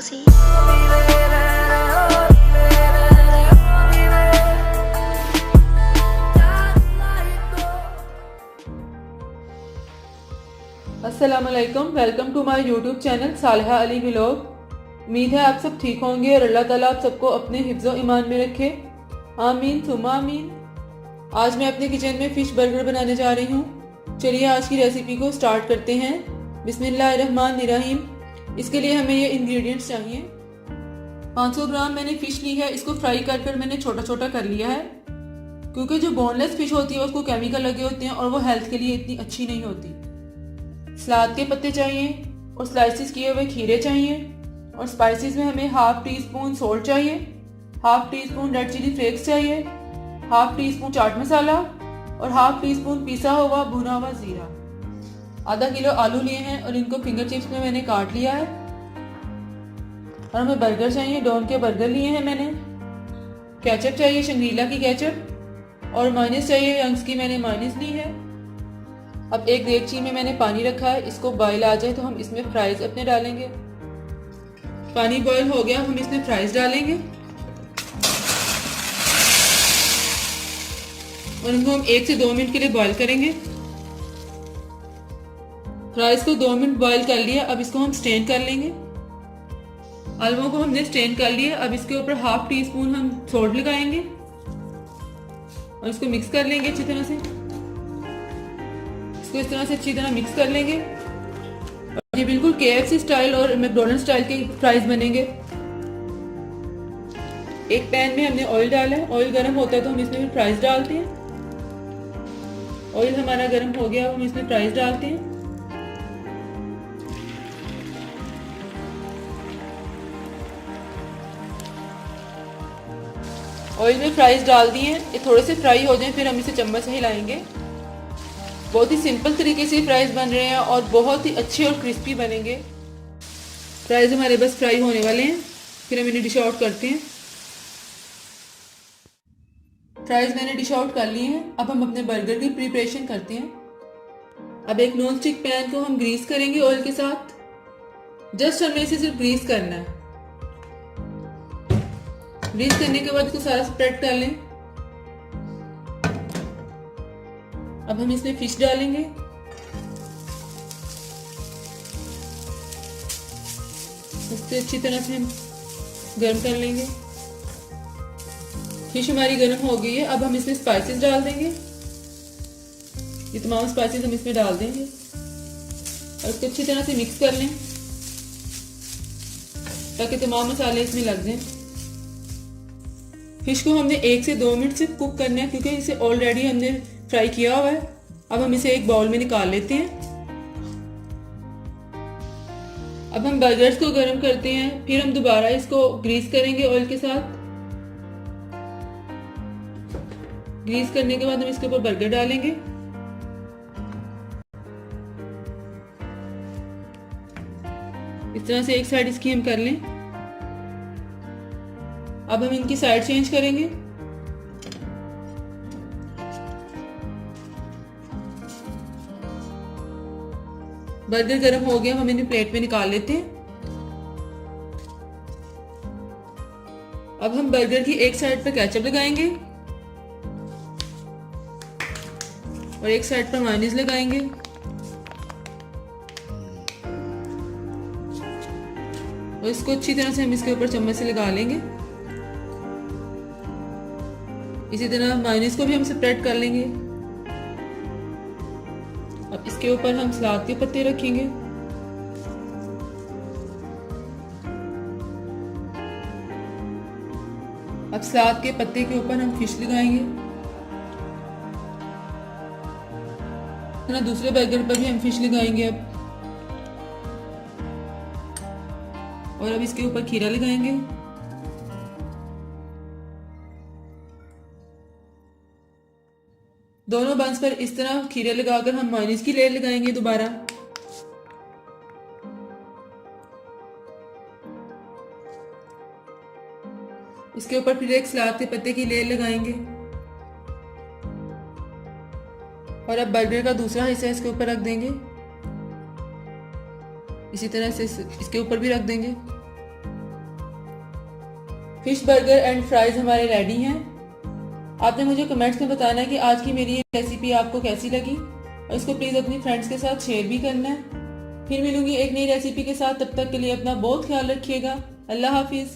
cozy. अस्सलाम वालेकुम, welcome to my YouTube channel Saliha Ali vlog. उम्मीद है आप सब ठीक होंगे और अल्लाह ताला आप सबको अपने हिफ्ज़ो ईमान में रखे, आमीन सुम्मा आमीन। आज मैं अपने किचन में फ़िश बर्गर बनाने जा रही हूँ। चलिए आज की रेसिपी को स्टार्ट करते हैं। बिस्मिल्लाहिर्रहमानिर्रहीम। इसके लिए हमें ये इंग्रेडिएंट्स चाहिए। 500 ग्राम मैंने फ़िश ली है। इसको फ्राई कर मैंने छोटा छोटा कर लिया है, क्योंकि जो बोनलेस फ़िश होती है उसको केमिकल लगे होते हैं और वो हेल्थ के लिए इतनी अच्छी नहीं होती। सलाद के पत्ते चाहिए और स्लाइसिस किए हुए खीरे चाहिए, और स्पाइसेस में हमें हाफ टी स्पून सोल्ट चाहिए, half teaspoon red chilli flakes चाहिए, half teaspoon chaat masala और हाफ टी स्पून पिसा हुआ भुना हुआ जीरा। आधा किलो आलू लिए हैं और इनको फिंगर चिप्स में मैंने काट लिया है। और हमें बर्गर चाहिए, डॉन के बर्गर लिए हैं मैंने। केचप चाहिए, शंग्रीला की केचप, और माइनस चाहिए, यंग्स की मैंने माइनस ली है। अब एक देगची में मैंने पानी रखा है, इसको बॉईल आ जाए तो हम इसमें फ्राइज अपने डालेंगे। पानी बॉईल हो गया, हम इसमें फ्राइज डालेंगे और इनको हम 1 से 2 मिनट के लिए बॉईल करेंगे। फ्राइज को 2 मिनट बॉईल कर लिया। अब इसको हम स्ट्रेन कर लेंगे। आलुओं को हमने स्ट्रेन कर लिया। अब इसके ऊपर हाफ टी स्पून हम सॉल्ट लगाएंगे और इसको मिक्स कर लेंगे अच्छी तरह से। इसको इस तरह से अच्छी तरह मिक्स कर लेंगे। और ये बिल्कुल KFC स्टाइल और मैकडोनल्ड स्टाइल के फ्राइज बनेंगे। एक पैन में हमने ऑयल डाला है। ऑयल गर्म होता है तो हम इसमें फिर फ्राइज डालते हैं। ऑयल हमारा गर्म हो गया, हम इसमें फ्राइज डालते हैं। ऑयल में फ्राइज डाल दिए हैं। ये थोड़े से फ्राई हो जाएं फिर हम इसे चम्मच से हिलाएंगे। बहुत ही सिंपल तरीके से फ्राइज बन रहे हैं और बहुत ही अच्छे और क्रिस्पी बनेंगे। फ्राइज हमारे बस फ्राई होने वाले हैं, फिर हम इन्हें डिश आउट करते हैं। फ्राइज मैंने डिश आउट कर लिए हैं। अब हम अपने बर्गर की प्रिपरेशन करते हैं। अब एक नॉन स्टिक पैन को हम ग्रीस करेंगे ऑयल के साथ। जस्ट हमें इसे सिर्फ ग्रीस करना है। ग्रीस करने के बाद इसको सारा स्प्रेड कर लें। अब हम इसमें फिश डालेंगे। इससे अच्छी तरह से हम गर्म कर लेंगे। फिश हमारी गर्म हो गई है। अब हम इसमें स्पाइसेस डाल देंगे। ये तमाम स्पाइसेस हम इसमें डाल देंगे और इसको अच्छी तरह से मिक्स कर लें ताकि तमाम मसाले इसमें लग जाएं। फिश को हमने 1 से 2 मिनट से कुक करना है, क्योंकि इसे ऑलरेडी हमने फ्राई किया हुआ है। अब हम इसे एक बाउल में निकाल लेते हैं। अब हम बर्गर्स को गर्म करते हैं, फिर हम दोबारा इसको ग्रीस करेंगे ऑयल के साथ। ग्रीस करने के बाद हम इसके ऊपर बर्गर डालेंगे। इस तरह से एक साइड इसकी हम कर लें। अब हम इनकी साइड चेंज करेंगे। बर्गर गर्म हो गया, हम इन्हें प्लेट में निकाल लेते हैं। अब हम बर्गर की एक साइड पर केचप लगाएंगे और एक साइड पर मायोनीज लगाएंगे। और इसको अच्छी तरह से हम इसके ऊपर चम्मच से लगा लेंगे। इसी तरह मायोनीज को भी हम स्प्रेड कर लेंगे। अब इसके ऊपर हम सलाद के पत्ते रखेंगे। अब सलाद के पत्ते के ऊपर हम फिश लगाएंगे। दूसरे बर्गर पर भी हम फिश लगाएंगे अब। और अब इसके ऊपर खीरा लगाएंगे। दोनों बंस पर इस तरह खीरे लगाकर हम मायोनीज की लेयर लगाएंगे दोबारा। इसके ऊपर फिर एक सलाद के पत्ते की लेयर लगाएंगे और अब बर्गर का दूसरा हिस्सा इसके ऊपर रख देंगे। इसी तरह से इसके ऊपर भी रख देंगे। फिश बर्गर एंड फ्राइज हमारे रेडी हैं। आपने मुझे कमेंट्स में बताना है कि आज की मेरी ये रेसिपी आपको कैसी लगी और इसको प्लीज़ अपनी फ्रेंड्स के साथ शेयर भी करना है। फिर मिलूंगी एक नई रेसिपी के साथ, तब तक के लिए अपना बहुत ख्याल रखिएगा। अल्लाह हाफिज़।